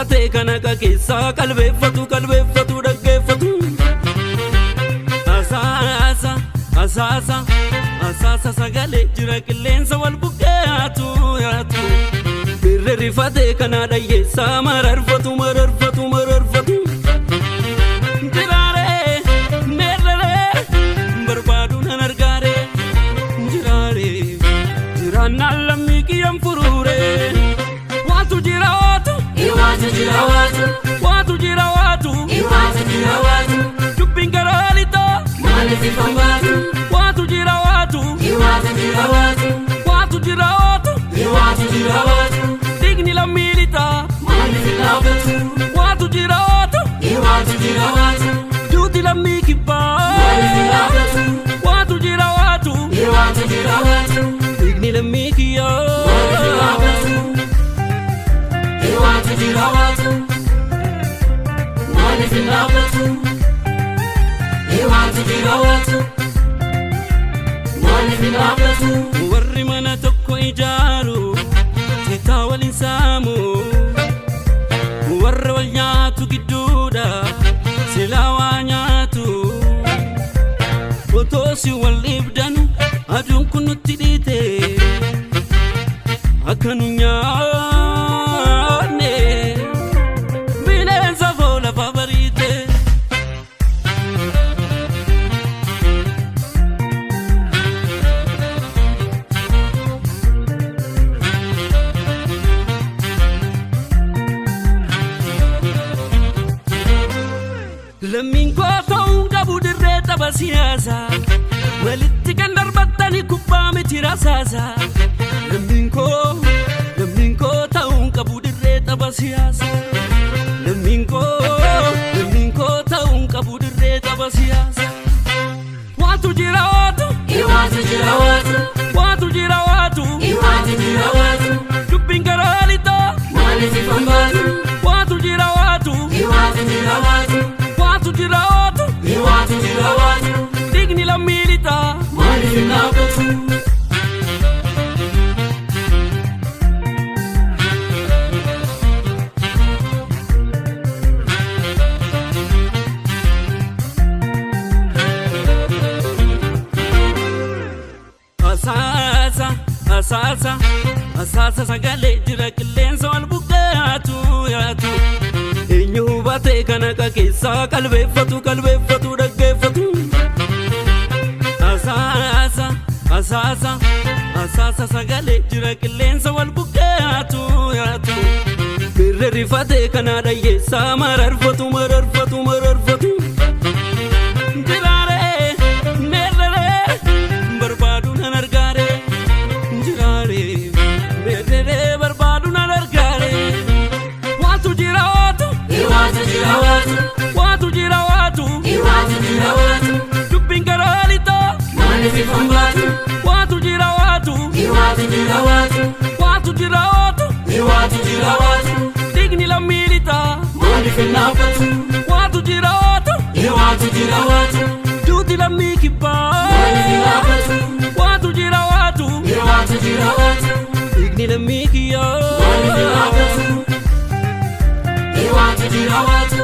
bate kana ka keessa qalbeeffatu dhaggeeffatu Asasa sagalee jira qilleensa wal buqqeatu birri rifate kana dhayyeessa mararfatu jiraare meerrere barbaadu nan argaare jiraare jiraannaan lammii kiyyaan furuure waatu jira waatu dubbiin garaalito maaliif fambaatu waatu jira waatu digni lammilita maaliif laafatu waatu jira waatu duuti lammii kibbaa maaliif laafatu waatu jira waatu digni lammii kiyyaa maaliif laafatu waatu jira waatu maaliif laafatu waatu jira waatu maaliif laafatu warri mana tokko ijaaru tiitaa waliin saamu warra wal nyaatu gidduudha silaa waa nyaatu otoo si wal dhiibdanu aduun kun nutti dhiite akka nu nyaanne bineensa foo lafa bariite lammiin koo ta'uu qabu dirree tapha siyaasaa walitti kan darbattani kubbaa miti rasaasaa lammiin koo ta'uu qabu dirree tapha siyaasaa lammiin koo ta'uu qabu dirree tapha siyaasaa waatu jira waatu dubbiin garaalito maaliif fambaatu waatu jira waatu digni lammilita maaliif laafatu asasa sagalee jira qilleensa wal buqqeatu eenyu bate kana ka keessa qalbeeffatu dhaggeeffatu asasa sagalee jira qilleensa wal buqqeatu birri rifate kana dhayyeessa mararfatu jiraare meerrere barbaadu nan argaare jiraare meerrere barbaadu nan argaare waatu jira waatu dubbiin garaalito maaliif fambaatu waatu jira waatu digni lammilita maaliif laafatu waatu jira waatu duuti lammii kibbaa maaliif laafatu waatu jira waatu digni lammii kiyyaa maaliif laafatu waatu jira waatu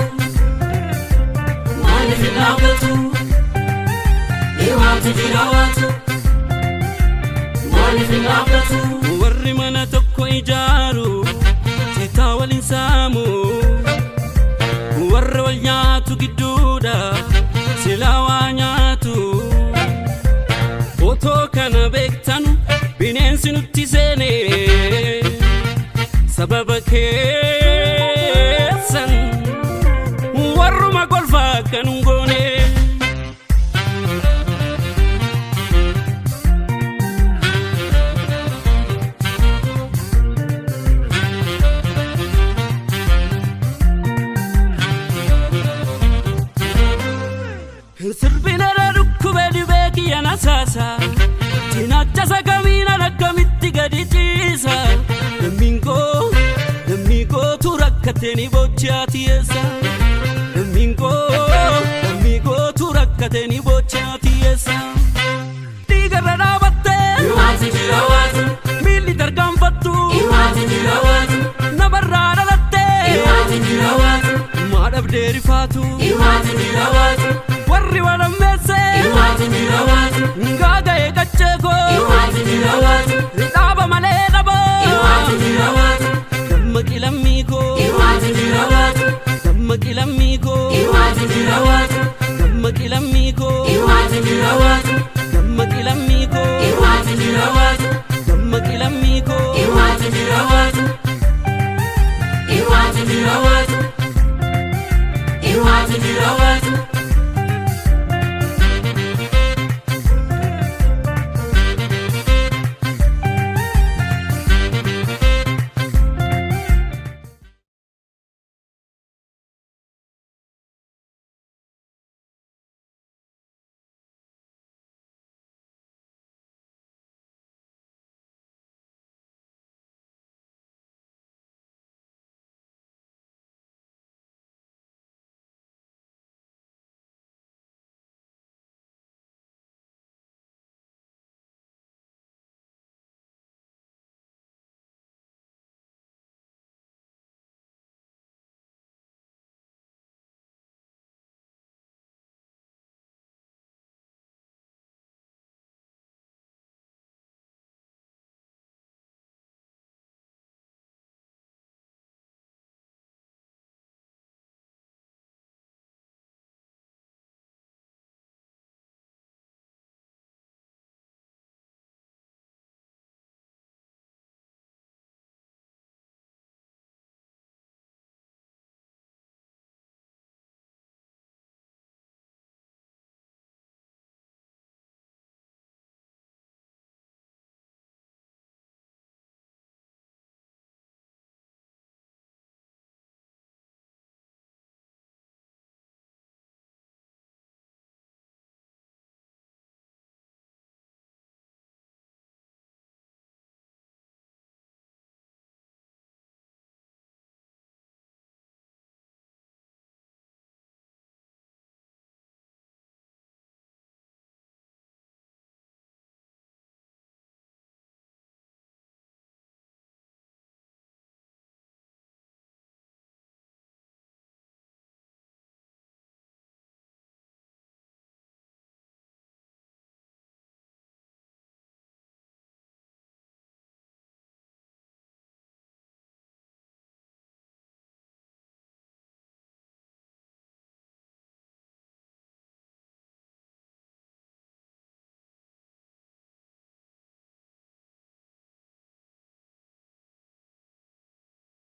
maaliif laafatu waatu jira waatu maaliif laafatu warri mana tokko ijaaru tiitaa waliin saamu warra wal nyaatu gidduudha silaa waa nyaatu otoo kana beektanu bineensi nutti seene sababa keessan warruma golfaa kan goone sirbinara dhukkube dhibee kiyya nasaasa cinaacha sagamiina lakkamitti gadi ciisa lammiin kootu rakkateni bochaatiyeessa lammiin kootu rakkateni bochaatiyeessa dhiigarra dhaabattee miilli tarkaanfattu namarraa dhalattee baatu